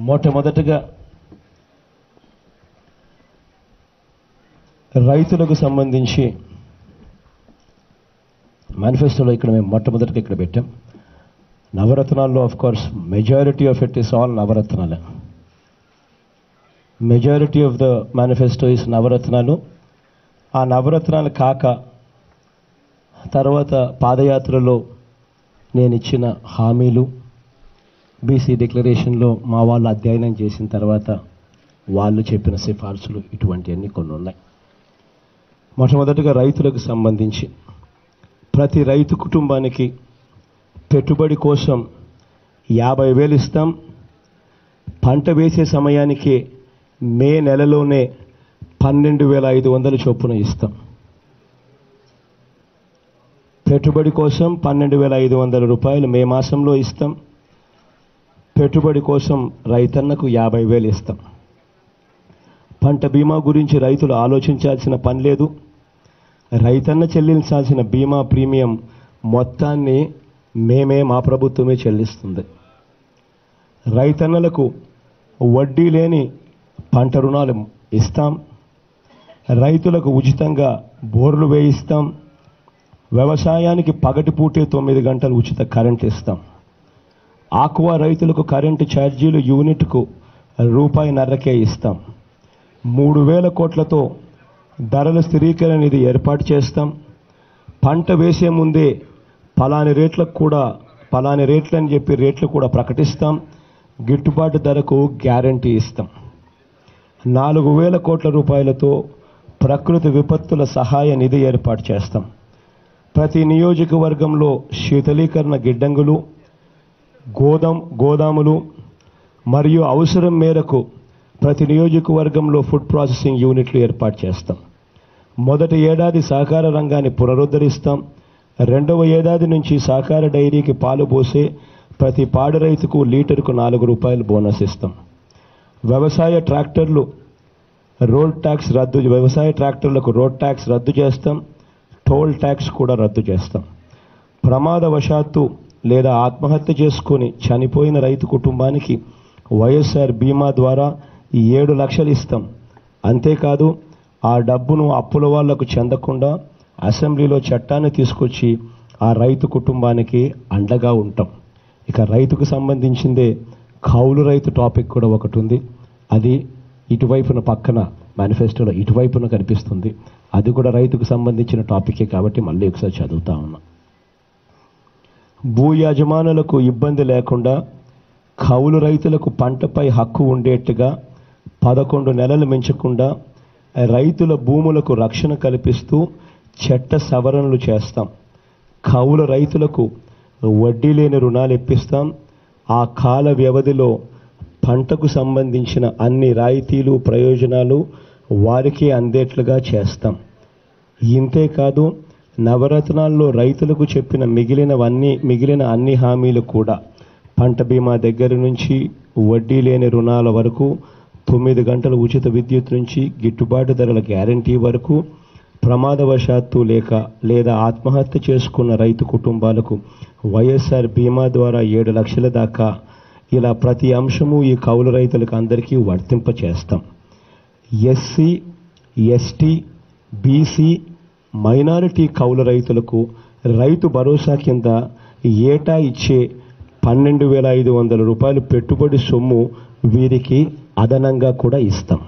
మొట్టమొదటగా రైతులకు సంబంధించి మేనిఫెస్టోలో ఇక్కడ మేము మొట్టమొదటిగా ఇక్కడ పెట్టాం. నవరత్నాల్లో of course majority of it is all నవరత్నాలు. Majority of the manifesto is నవరత్నాలు. ఆ నవరత్నాలు కాక తర్వాత పాదయాత్రలో నేను ఇచ్చిన హామీలు, బీసీ డిక్లరేషన్లో మా వాళ్ళు అధ్యయనం చేసిన తర్వాత వాళ్ళు చెప్పిన సిఫార్సులు, ఇటువంటివన్నీ కొన్ని ఉన్నాయి. మొట్టమొదటిగా రైతులకు సంబంధించి ప్రతి రైతు కుటుంబానికి పెట్టుబడి కోసం 50,000 ఇస్తాం. పంట వేసే సమయానికి మే నెలలోనే 12,500 చొప్పున ఇస్తాం. పెట్టుబడి కోసం 12,500 రూపాయలు మే మాసంలో ఇస్తాం. పెట్టుబడి కోసం రైతన్నకు 50,000 ఇస్తాం. పంట బీమా గురించి రైతులు ఆలోచించాల్సిన పని లేదు. రైతన్న చెల్లించాల్సిన బీమా ప్రీమియం మొత్తాన్ని మా ప్రభుత్వమే చెల్లిస్తుంది. రైతన్నలకు వడ్డీ లేని పంట రుణాలు ఇస్తాం. రైతులకు ఉచితంగా బోర్లు వేయిస్తాం. వ్యవసాయానికి పగటిపూటే 9 గంటలు ఉచిత కరెంట్ ఇస్తాం. ఆక్వా రైతులకు కరెంటు ఛార్జీలు యూనిట్కు ₹1.5 ఇస్తాం. 3,000 కోట్లతో ధరల స్థిరీకరణ నిధి ఏర్పాటు చేస్తాం. పంట వేసే ముందే పలాని రేట్లు అని చెప్పి రేట్లు కూడా ప్రకటిస్తాం. గిట్టుబాటు ధరకు గ్యారంటీ ఇస్తాం. 4,000 కోట్ల రూపాయలతో ప్రకృతి విపత్తుల సహాయ నిధి ఏర్పాటు చేస్తాం. ప్రతి నియోజకవర్గంలో శీతలీకరణ గిడ్డంగులు, గోదాములు మరియు అవసరం మేరకు ప్రతి నియోజకవర్గంలో ఫుడ్ ప్రాసెసింగ్ యూనిట్లు ఏర్పాటు చేస్తాం. మొదటి ఏడాది సహకార రంగాన్ని పునరుద్ధరిస్తాం. 2వ ఏడాది నుంచి సహకార డైరీకి పాలు పోసే ప్రతి పాడి రైతుకు లీటరుకు ₹4 బోనస్ ఇస్తాం. వ్యవసాయ ట్రాక్టర్లకు రోడ్ ట్యాక్స్ రద్దు చేస్తాం. టోల్ ట్యాక్స్ కూడా రద్దు చేస్తాం. ప్రమాదవశాత్తు లేదా ఆత్మహత్య చేసుకొని చనిపోయిన రైతు కుటుంబానికి వైఎస్ఆర్ బీమా ద్వారా 7 లక్షలు ఇస్తాం. అంతేకాదు ఆ డబ్బును అప్పుల వాళ్లకు చెందకుండా అసెంబ్లీలో చట్టాన్ని తీసుకొచ్చి ఆ రైతు కుటుంబానికి అండగా ఉంటాం. ఇక రైతుకు సంబంధించిందే కౌలు రైతు టాపిక్ కూడా ఒకటి ఉంది. అది ఇటువైపున పక్కన మేనిఫెస్టోలో ఇటువైపున కనిపిస్తుంది. అది కూడా రైతుకు సంబంధించిన టాపికే కాబట్టి మళ్ళీ ఒకసారి చదువుతా ఉన్నా. భూ యజమానులకు ఇబ్బంది లేకుండా కౌలు రైతులకు పంటపై హక్కు ఉండేట్టుగా 11 నెలలు మించకుండా రైతుల భూములకు రక్షణ కల్పిస్తూ చట్ట సవరణలు చేస్తాం. కౌలు రైతులకు వడ్డీ లేని రుణాలు ఇప్పిస్తాం. ఆ కాల వ్యవధిలో పంటకు సంబంధించిన అన్ని రాయితీలు, ప్రయోజనాలు వారికి అందేట్లుగా చేస్తాం. ఇంతేకాదు నవరత్నాల్లో రైతులకు చెప్పిన మిగిలిన అన్ని హామీలు కూడా పంట బీమా దగ్గర నుంచి వడ్డీ లేని రుణాల వరకు, 9 గంటల ఉచిత విద్యుత్ నుంచి గిట్టుబాటు ధరల గ్యారంటీ వరకు, ప్రమాదవశాత్తు లేదా ఆత్మహత్య చేసుకున్న రైతు కుటుంబాలకు వైఎస్ఆర్ బీమా ద్వారా 7 లక్షల దాకా, ఇలా ప్రతి అంశము ఈ కౌలు రైతులకు అందరికీ వర్తింపచేస్తాం. ఎస్సీ, ఎస్టీ, బీసీ, మైనారిటీ కౌలు రైతులకు రైతు భరోసా కింద ఏటా ఇచ్చే 12,500 రూపాయలు పెట్టుబడి సొమ్ము వీరికి అదనంగా కూడా ఇస్తాం.